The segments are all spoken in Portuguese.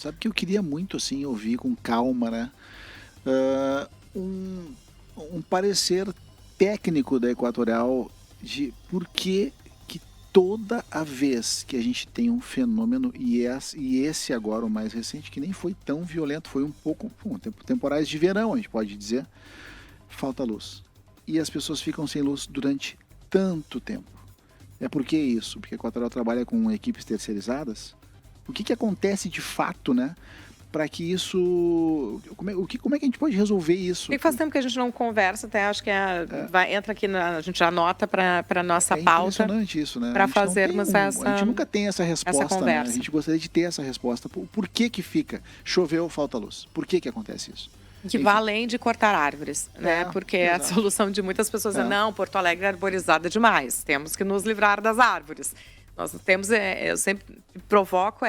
Sabe que eu queria muito, assim, ouvir com calma, né? ah, um, um parecer técnico da Equatorial de por que toda a vez que a gente tem um fenômeno, e esse agora, o mais recente, que nem foi tão violento, foi um pouco, temporais de verão, a gente pode dizer, falta luz. E as pessoas ficam sem luz durante tanto tempo. É por que isso? Porque a Equatorial trabalha com equipes terceirizadas? O que acontece de fato, né? Para que isso. Como é que a gente pode resolver isso? E faz tempo que a gente não conversa, até acho que entra aqui, a gente anota para a nossa É pauta. impressionante isso, né? Para fazermos A gente nunca tem essa resposta, conversa. né? A gente gostaria de ter essa resposta. Por que fica? Choveu, falta luz. Por que acontece isso? Que vai além de cortar árvores, né? Porque exato. a solução de muitas pessoas é não, Porto Alegre é arborizada demais, temos que nos livrar das árvores. Nós temos, eu sempre provoco,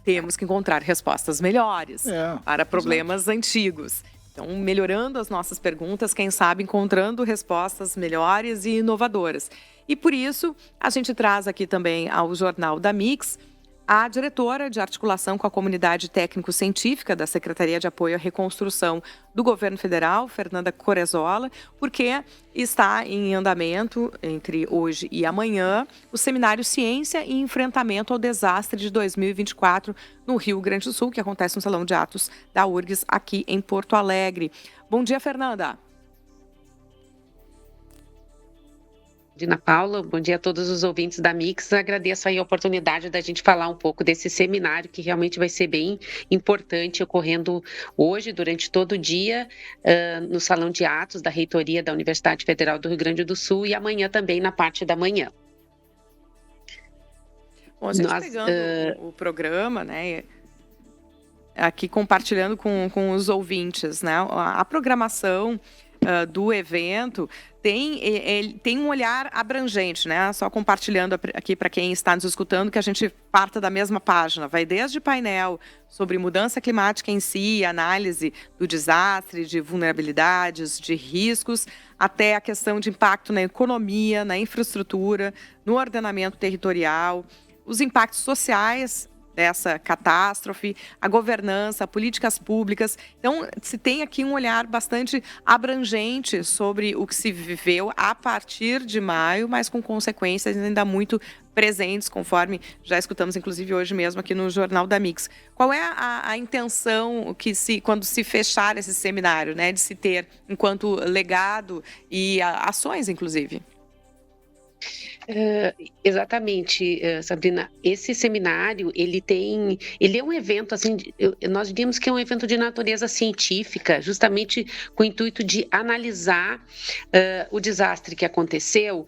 temos que encontrar respostas melhores para problemas antigos. Então, melhorando as nossas perguntas, quem sabe encontrando respostas melhores e inovadoras. E por isso, a gente traz aqui também ao Jornal da Mix a diretora de articulação com a comunidade técnico-científica da Secretaria de Apoio à Reconstrução do Governo Federal, Fernanda Corezola, porque está em andamento, entre hoje e amanhã, o seminário Ciência e Enfrentamento ao Desastre de 2024 no Rio Grande do Sul, que acontece no Salão de Atos da URGS, aqui em Porto Alegre. Bom dia, Fernanda. Dina Paula, bom dia a todos os ouvintes da Mix. Agradeço aí a oportunidade da gente falar um pouco desse seminário que realmente vai ser bem importante, ocorrendo hoje, durante todo o dia, no Salão de Atos da Reitoria da Universidade Federal do Rio Grande do Sul e amanhã também na parte da manhã. Bom, a gente pegando o programa, né, aqui compartilhando com os ouvintes, né, a programação do evento tem um olhar abrangente, né? Só compartilhando aqui para quem está nos escutando que a gente parta da mesma página. Vai desde painel sobre mudança climática em si, análise do desastre, de vulnerabilidades, de riscos, até a questão de impacto na economia, na infraestrutura, no ordenamento territorial, os impactos sociais dessa catástrofe, a governança, políticas públicas. Então, se tem aqui um olhar bastante abrangente sobre o que se viveu a partir de maio, mas com consequências ainda muito presentes, conforme já escutamos, inclusive, hoje mesmo aqui no Jornal da Mix. Qual é a intenção quando se fechar esse seminário, né, de se ter enquanto legado e ações, inclusive? Exatamente, Sabrina. Esse seminário, ele é um evento, assim, nós diríamos que é um evento de natureza científica, justamente com o intuito de analisar o desastre que aconteceu,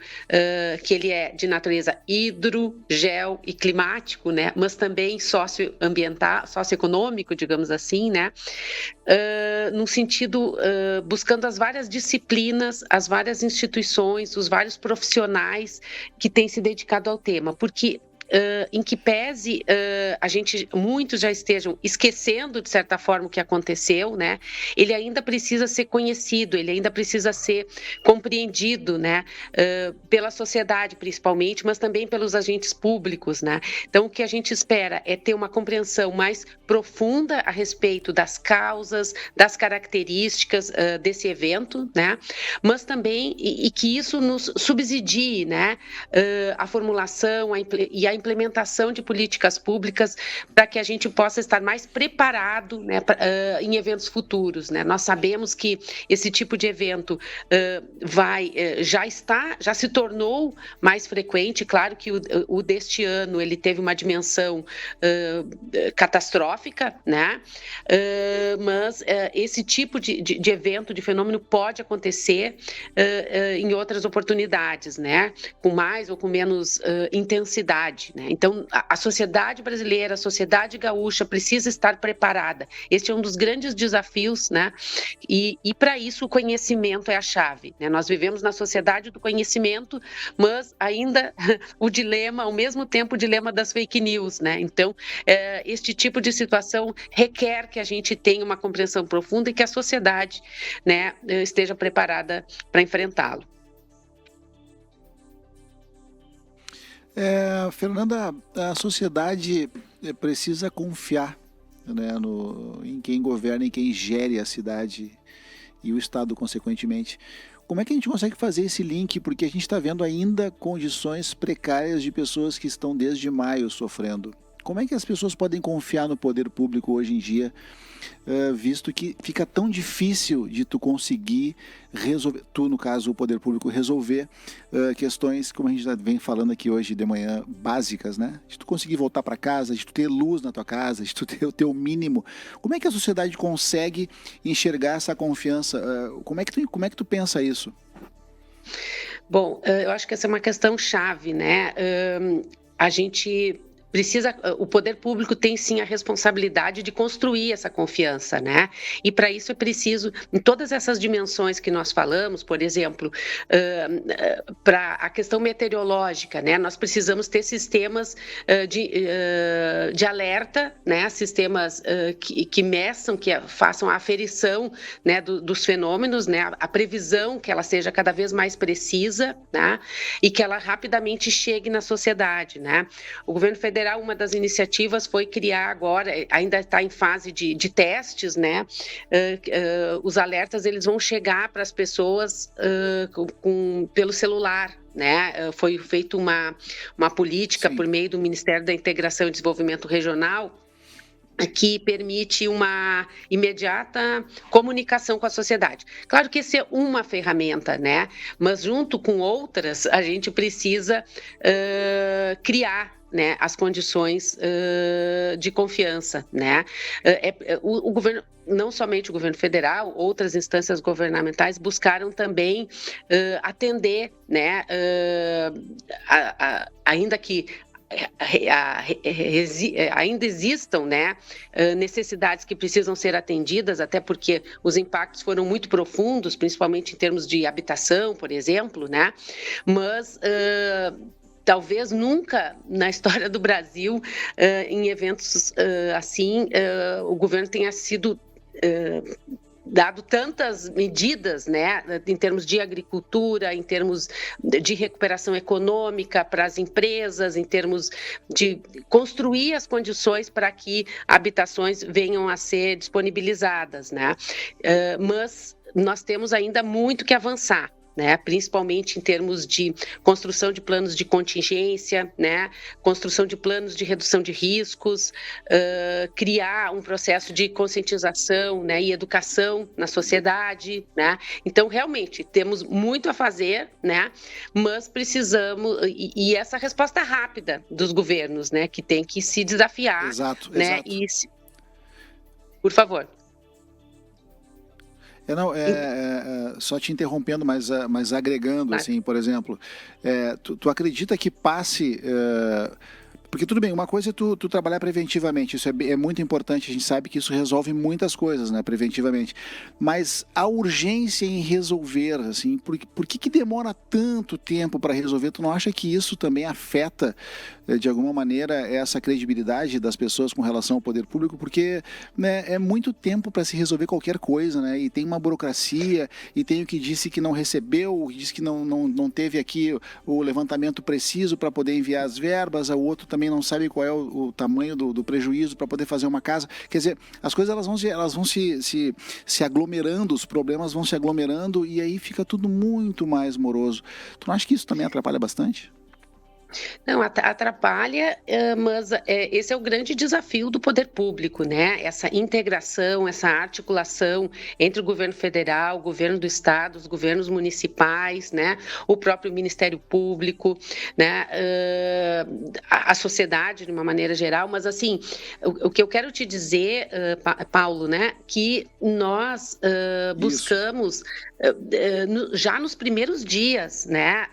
que ele é de natureza hidro, geo e climático, né? Mas também socioambiental, socioeconômico, digamos assim, né? No sentido, buscando as várias disciplinas, as várias instituições, os vários profissionais que têm se dedicado ao tema, porque em que pese muitos já estejam esquecendo, de certa forma, o que aconteceu, né? Ele ainda precisa ser conhecido, ele ainda precisa ser compreendido, né? Pela sociedade, principalmente, mas também pelos agentes públicos, né? Então, o que a gente espera é ter uma compreensão mais profunda a respeito das causas, das características desse evento, né? Mas também, e que isso nos subsidie, né? A formulação e a implementação de políticas públicas para que a gente possa estar mais preparado, né, em eventos futuros, né? Nós sabemos que esse tipo de evento já se tornou mais frequente. Claro que o deste ano ele teve uma dimensão catastrófica, né? Mas esse tipo de evento, de fenômeno pode acontecer em outras oportunidades, né? Com mais ou com menos intensidade, né? Então, a sociedade brasileira, a sociedade gaúcha precisa estar preparada. Este é um dos grandes desafios, né? E para isso o conhecimento é a chave, né? Nós vivemos na sociedade do conhecimento, mas ainda ao mesmo tempo o dilema das fake news, né? Então, este tipo de situação requer que a gente tenha uma compreensão profunda e que a sociedade, né, esteja preparada para enfrentá-lo. Fernanda, a sociedade precisa confiar né, em quem governa, em quem gere a cidade e o Estado, consequentemente. Como é que a gente consegue fazer esse link? Porque a gente está vendo ainda condições precárias de pessoas que estão desde maio sofrendo. Como é que as pessoas podem confiar no poder público hoje em dia, visto que fica tão difícil de tu conseguir resolver, tu no caso o poder público, resolver questões, como a gente já vem falando aqui hoje de manhã, básicas, né? De tu conseguir voltar para casa, de tu ter luz na tua casa, de tu ter o teu mínimo. Como é que a sociedade consegue enxergar essa confiança? Como é que tu pensa isso? Bom, eu acho que essa é uma questão chave, né? A gente precisa, o poder público tem sim a responsabilidade de construir essa confiança, né? E para isso é preciso, em todas essas dimensões que nós falamos, por exemplo, para a questão meteorológica, né? Nós precisamos ter sistemas de alerta, né? Sistemas que meçam, que façam a aferição, né? dos fenômenos, né? A previsão que ela seja cada vez mais precisa, né? E que ela rapidamente chegue na sociedade, né? O governo federal, uma das iniciativas foi criar agora, ainda está em fase de testes, né? Os alertas eles vão chegar para as pessoas pelo celular, né? Foi feita uma política por meio do Ministério da Integração e Desenvolvimento Regional, que permite uma imediata comunicação com a sociedade. Claro que isso é uma ferramenta, né? Mas junto com outras, a gente precisa criar, né, as condições de confiança, né? O governo, não somente o governo federal, outras instâncias governamentais buscaram também atender, né? Ainda que ainda existam, né, necessidades que precisam ser atendidas, até porque os impactos foram muito profundos, principalmente em termos de habitação, por exemplo, né? Mas talvez nunca na história do Brasil, em eventos assim, o governo tenha sido dado tantas medidas, né, em termos de agricultura, em termos de recuperação econômica para as empresas, em termos de construir as condições para que habitações venham a ser disponibilizadas, né? Mas nós temos ainda muito que avançar, né, principalmente em termos de construção de planos de contingência, né, construção de planos de redução de riscos, criar um processo de conscientização, né, e educação na sociedade, né. Então, realmente, temos muito a fazer, né, mas precisamos, e essa resposta rápida dos governos, né, que tem que se desafiar. Exato, né, exato. Por favor. Só te interrompendo, mas agregando, Claro. assim, por exemplo, tu acredita que passe... Porque tudo bem, uma coisa é tu trabalhar preventivamente, isso é muito importante, a gente sabe que isso resolve muitas coisas, né, preventivamente, mas a urgência em resolver, assim, por que demora tanto tempo para resolver? Tu não acha que isso também afeta, de alguma maneira, essa credibilidade das pessoas com relação ao poder público? Porque, né, é muito tempo para se resolver qualquer coisa, né, e tem uma burocracia, e tem o que disse que não recebeu, o que disse que não teve aqui o levantamento preciso para poder enviar as verbas, o outro também não sabe qual é o tamanho do prejuízo para poder fazer uma casa. Quer dizer, as coisas elas vão se aglomerando, os problemas vão se aglomerando e aí fica tudo muito mais moroso. Tu não acha que isso também atrapalha bastante? Não, atrapalha, mas esse é o grande desafio do poder público, né? Essa integração, essa articulação entre o governo federal, o governo do estado, os governos municipais, né? O próprio Ministério Público, né? A sociedade de uma maneira geral, mas assim, o que eu quero te dizer, Paulo, né? Que nós buscamos já nos primeiros dias, né?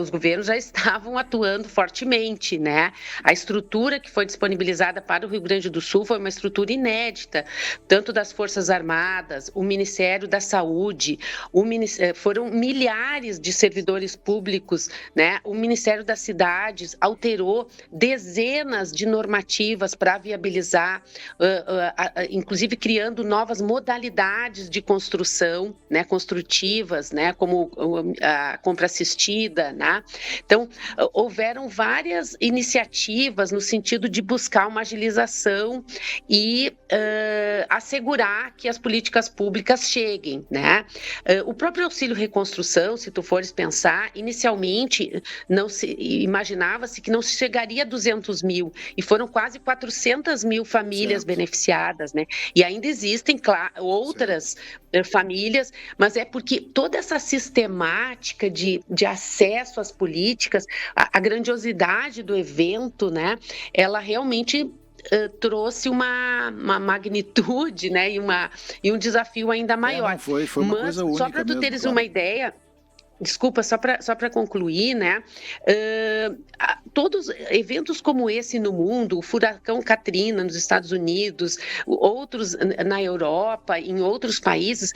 Os governos já estavam atuando fortemente, né? A estrutura que foi disponibilizada para o Rio Grande do Sul foi uma estrutura inédita, tanto das Forças Armadas, o Ministério da Saúde, foram milhares de servidores públicos, né? O Ministério das Cidades alterou dezenas de normativas para viabilizar, inclusive criando novas modalidades de construção, né? Construtivas, né? Como a compra assistida, né? Então, houveram houveram várias iniciativas no sentido de buscar uma agilização e assegurar que as políticas públicas cheguem, né? O próprio auxílio reconstrução, se tu fores pensar, inicialmente não se imaginava-se que não se chegaria a 200 mil, e foram quase 400 mil famílias beneficiadas, né? E ainda existem outras famílias, mas é porque toda essa sistemática de acesso às políticas, a grandiosidade do evento, né? Ela realmente trouxe uma magnitude, né? E um desafio ainda maior. Foi uma coisa única. Só para tu teres uma ideia. Desculpa, só para concluir, né? Todos eventos como esse no mundo, o furacão Katrina nos Estados Unidos, outros na Europa, em outros países,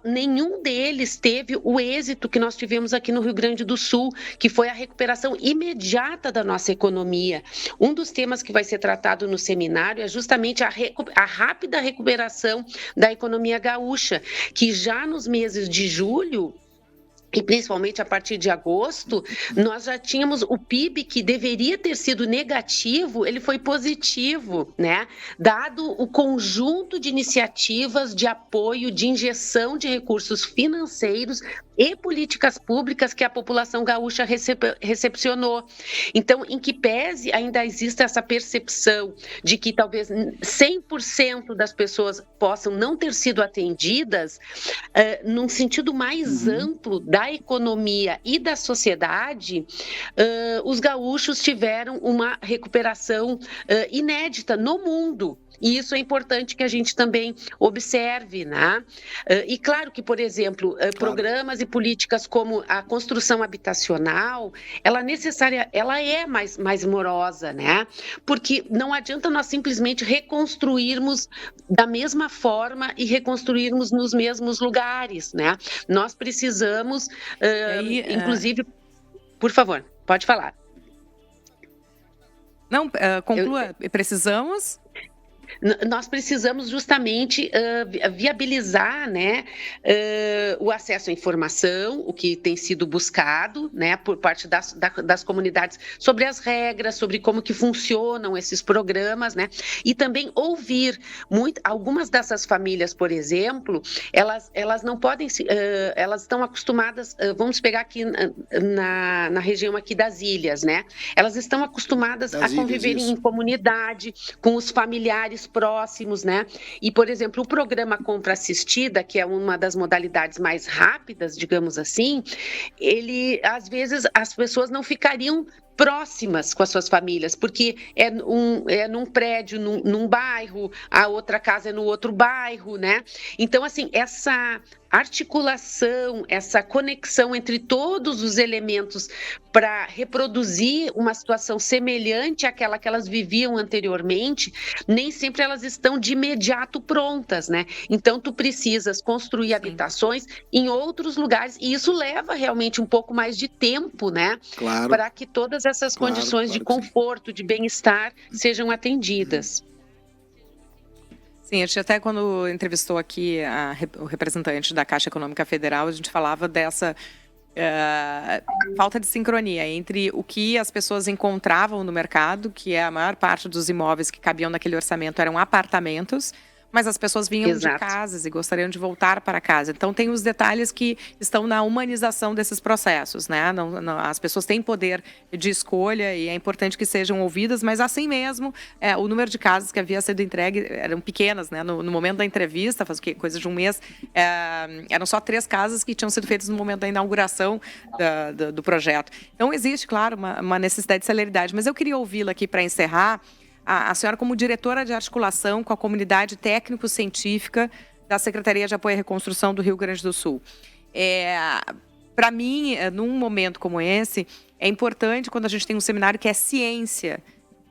nenhum deles teve o êxito que nós tivemos aqui no Rio Grande do Sul, que foi a recuperação imediata da nossa economia. Um dos temas que vai ser tratado no seminário é justamente a rápida recuperação da economia gaúcha, que já nos meses de julho, e principalmente a partir de agosto, nós já tínhamos o PIB que deveria ter sido negativo, ele foi positivo, né? Dado o conjunto de iniciativas de apoio, de injeção de recursos financeiros e políticas públicas que a população gaúcha recepcionou. Então, em que pese ainda existe essa percepção de que talvez 100% das pessoas possam não ter sido atendidas, num sentido mais amplo da economia e da sociedade, os gaúchos tiveram uma recuperação inédita no mundo. E isso é importante que a gente também observe, né? E claro que, por exemplo, programas e políticas como a construção habitacional, ela é mais morosa, né? Porque não adianta nós simplesmente reconstruirmos da mesma forma e reconstruirmos nos mesmos lugares, né? Nós precisamos, inclusive, por favor, pode falar. Não, conclua. Precisamos... Nós precisamos justamente viabilizar, né, o acesso à informação, o que tem sido buscado, né, por parte das comunidades, sobre as regras, sobre como que funcionam esses programas, né, e também ouvir algumas dessas famílias, por exemplo, elas não podem, elas estão acostumadas, vamos pegar aqui na região aqui das ilhas, né, elas estão acostumadas a conviver em comunidade, com os familiares próximos, né? E, por exemplo, o programa Compra Assistida, que é uma das modalidades mais rápidas, digamos assim, às vezes, as pessoas não ficariam próximas com as suas famílias, porque é num prédio, num bairro, a outra casa é no outro bairro, né? Então, assim, essa articulação, essa conexão entre todos os elementos para reproduzir uma situação semelhante àquela que elas viviam anteriormente, nem sempre elas estão de imediato prontas, né? Então, tu precisas construir habitações em outros lugares, e isso leva realmente um pouco mais de tempo, né? Claro. Para que todas essas condições de conforto, de bem-estar sejam atendidas. Sim, a gente até quando entrevistou aqui o representante da Caixa Econômica Federal, a gente falava dessa falta de sincronia entre o que as pessoas encontravam no mercado, que é a maior parte dos imóveis que cabiam naquele orçamento eram apartamentos, mas as pessoas vinham de casas e gostariam de voltar para casa. Então, tem os detalhes que estão na humanização desses processos, né? As pessoas têm poder de escolha e é importante que sejam ouvidas, mas assim mesmo, o número de casas que havia sido entregue eram pequenas, né? No momento da entrevista, faz coisa de um mês, eram só 3 casas que tinham sido feitas no momento da inauguração do projeto. Então, existe, claro, uma necessidade de celeridade, mas eu queria ouvi-la aqui para encerrar, a senhora como diretora de articulação com a comunidade técnico-científica da Secretaria de Apoio à Reconstrução do Rio Grande do Sul. Para mim, num momento como esse, é importante quando a gente tem um seminário que é ciência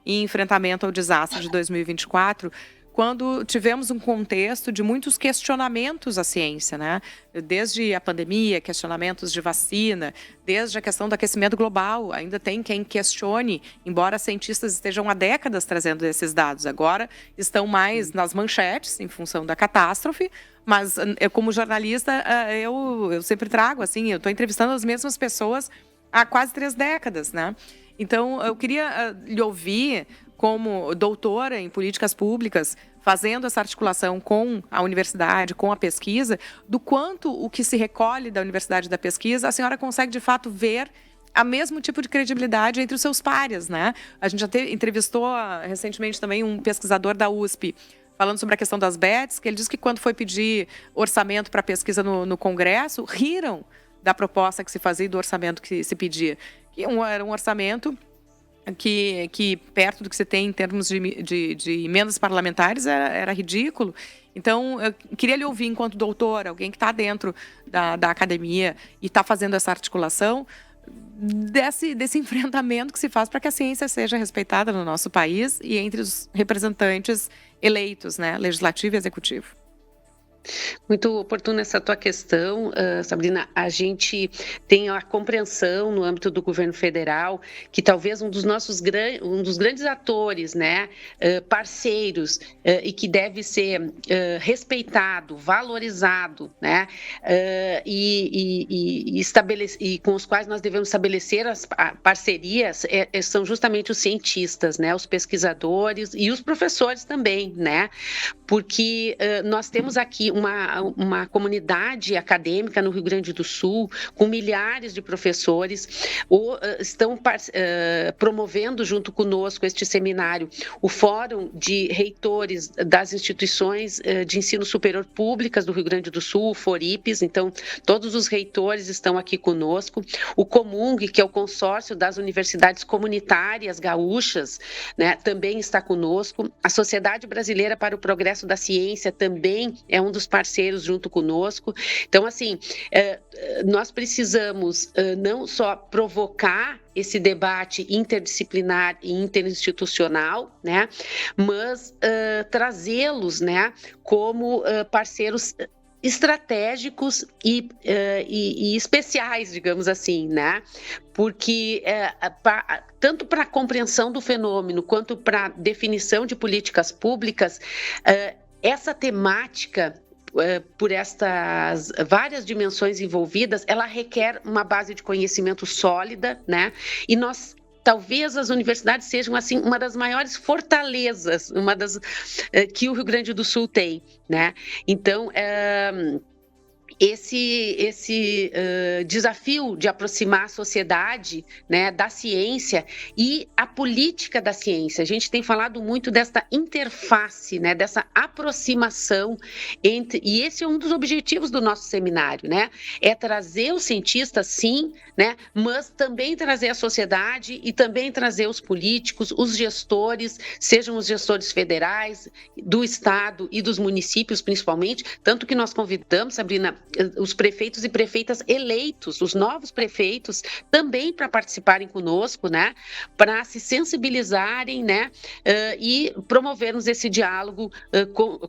e enfrentamento ao desastre de 2024, quando tivemos um contexto de muitos questionamentos à ciência, né? Desde a pandemia, questionamentos de vacina, desde a questão do aquecimento global, ainda tem quem questione, embora cientistas estejam há décadas trazendo esses dados, agora estão mais nas manchetes em função da catástrofe, mas eu como jornalista, eu sempre trago, assim, eu estou entrevistando as mesmas pessoas há quase 3 décadas, né? Então, eu queria lhe ouvir, como doutora em políticas públicas, fazendo essa articulação com a universidade, com a pesquisa, do quanto o que se recolhe da universidade e da pesquisa, a senhora consegue, de fato, ver a mesmo tipo de credibilidade entre os seus pares, né? A gente já entrevistou recentemente também um pesquisador da USP, falando sobre a questão das bets, que ele disse que quando foi pedir orçamento para pesquisa no Congresso, riram da proposta que se fazia e do orçamento que se pedia. Era um orçamento que perto do que se tem em termos de emendas parlamentares, era ridículo. Então, eu queria lhe ouvir, enquanto doutor, alguém que está dentro da academia e está fazendo essa articulação, desse enfrentamento que se faz para que a ciência seja respeitada no nosso país e entre os representantes eleitos, né, legislativo e executivo. Muito oportuna essa tua questão, Sabrina. A gente tem a compreensão no âmbito do governo federal que talvez um dos grandes atores, né, parceiros, e que deve ser respeitado, valorizado, né, e com os quais nós devemos estabelecer as parcerias, são justamente os cientistas, né, os pesquisadores e os professores também, né, porque nós temos aqui uma comunidade acadêmica no Rio Grande do Sul, com milhares de professores, estão promovendo junto conosco este seminário, o Fórum de Reitores das Instituições de Ensino Superior Públicas do Rio Grande do Sul, o FORIPES. Então, todos os reitores estão aqui conosco, o COMUNG, que é o consórcio das universidades comunitárias gaúchas, né, também está conosco, a Sociedade Brasileira para o Progresso da Ciência também é um dos parceiros junto conosco. Então, assim, nós precisamos não só provocar esse debate interdisciplinar e interinstitucional, né, mas trazê-los, né, como parceiros estratégicos e especiais, digamos assim, né? Porque tanto para a compreensão do fenômeno quanto para a definição de políticas públicas, essa temática, por estas várias dimensões envolvidas, ela requer uma base de conhecimento sólida, né? E talvez as universidades sejam, assim, uma das maiores fortalezas, que o Rio Grande do Sul tem, né? Então, esse desafio de aproximar a sociedade, né, da ciência e a política da ciência. A gente tem falado muito dessa interface, né, dessa aproximação e esse é um dos objetivos do nosso seminário, né? É trazer os cientistas, sim, né, mas também trazer a sociedade e também trazer os políticos, os gestores, sejam os gestores federais, do estado e dos municípios, principalmente, tanto que nós convidamos, Sabrina, os prefeitos e prefeitas eleitos, os novos prefeitos, também para participarem conosco, né, para se sensibilizarem, né, e promovermos esse diálogo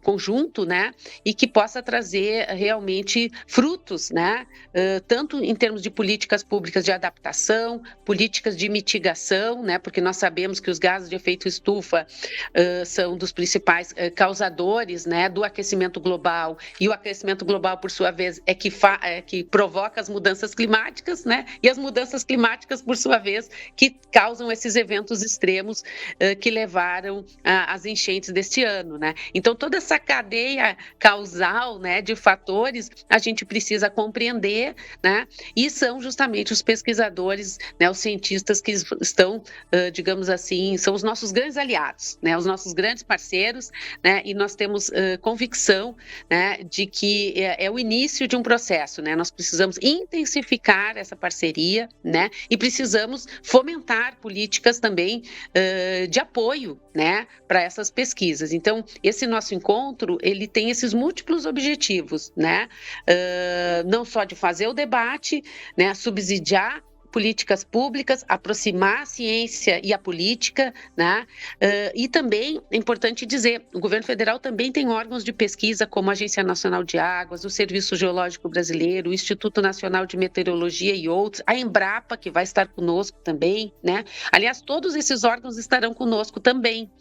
conjunto, né, e que possa trazer realmente frutos, né, tanto em termos de políticas públicas de adaptação, políticas de mitigação, né, porque nós sabemos que os gases de efeito estufa são dos principais causadores, né, do aquecimento global, e o aquecimento global, por sua vez, é que provoca as mudanças climáticas, né? E as mudanças climáticas, por sua vez, que causam esses eventos extremos que levaram às enchentes deste ano, né? Então, toda essa cadeia causal, né, de fatores, a gente precisa compreender, né? E são justamente os pesquisadores, né, os cientistas que estão, digamos assim, são os nossos grandes aliados, né? Os nossos grandes parceiros, né? E nós temos convicção, né, de que é o início de um processo, né? Nós precisamos intensificar essa parceria, né? E precisamos fomentar políticas também de apoio, né, para essas pesquisas. Então, esse nosso encontro, ele tem esses múltiplos objetivos, né? Não só de fazer o debate, né, subsidiar políticas públicas, aproximar a ciência e a política, né? E também é importante dizer, o governo federal também tem órgãos de pesquisa como a Agência Nacional de Águas, o Serviço Geológico Brasileiro, o Instituto Nacional de Meteorologia e outros, a Embrapa, que vai estar conosco também, né? Aliás, todos esses órgãos estarão conosco também,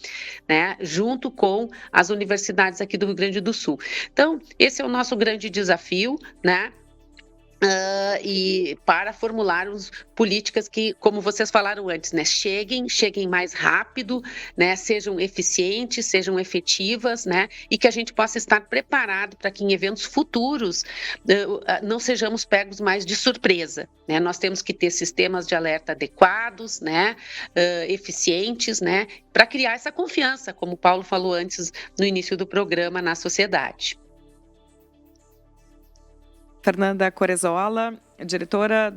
né? Junto com as universidades aqui do Rio Grande do Sul. Então, esse é o nosso grande desafio, né? e para formularmos políticas que, como vocês falaram antes, né, cheguem mais rápido, né, sejam eficientes, sejam efetivas, né, e que a gente possa estar preparado para que em eventos futuros não sejamos pegos mais de surpresa, né. Nós temos que ter sistemas de alerta adequados, né, eficientes, né, para criar essa confiança, como o Paulo falou antes no início do programa, na sociedade. Fernanda Corezola, diretora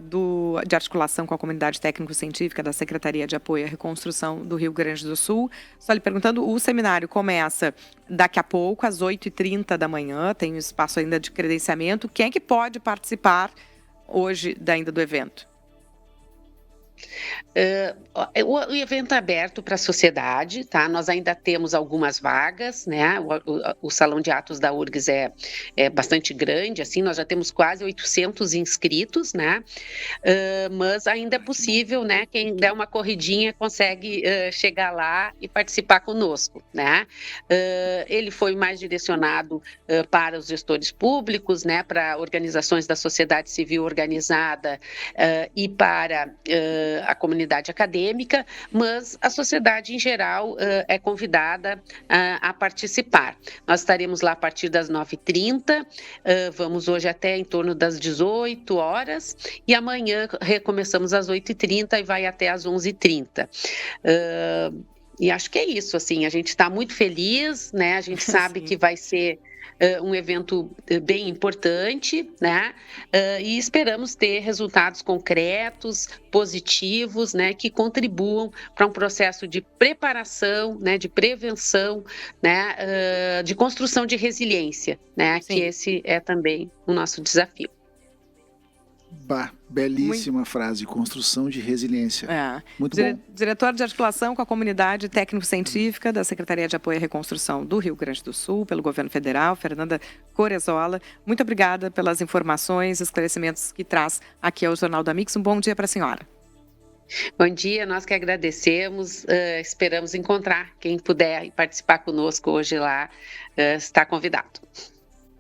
de articulação com a comunidade técnico-científica da Secretaria de Apoio à Reconstrução do Rio Grande do Sul. Só lhe perguntando, o seminário começa daqui a pouco, às 8h30 da manhã, tem um espaço ainda de credenciamento. Quem é que pode participar hoje ainda do evento? O evento é aberto para a sociedade, tá? Nós ainda temos algumas vagas, né? O salão de atos da URGS é bastante grande, assim, nós já temos quase 800 inscritos, né? Mas ainda é possível, né? Quem der uma corridinha consegue chegar lá e participar conosco, né? Ele foi mais direcionado para os gestores públicos, né? Para organizações da sociedade civil organizada e para a comunidade acadêmica, mas a sociedade em geral é convidada a participar. Nós estaremos lá a partir das 9h30, vamos hoje até em torno das 18 horas e amanhã recomeçamos às 8h30 e vai até às 11h30. E acho que é isso, assim, a gente está muito feliz, né? A gente sabe que vai ser um evento bem importante, né? E esperamos ter resultados concretos, positivos, né? Que contribuam para um processo de preparação, né? De prevenção, né? De construção de resiliência, né? Sim. Que esse é também o nosso desafio. Belíssima frase, construção de resiliência. Muito bom. Diretor de articulação com a comunidade técnico-científica da Secretaria de Apoio à Reconstrução do Rio Grande do Sul, pelo Governo Federal, Fernanda Corezola. Muito obrigada pelas informações, esclarecimentos que traz aqui ao Jornal da Mix. Um bom dia para a senhora. Bom dia, nós que agradecemos, esperamos encontrar quem puder participar conosco hoje lá, está convidado.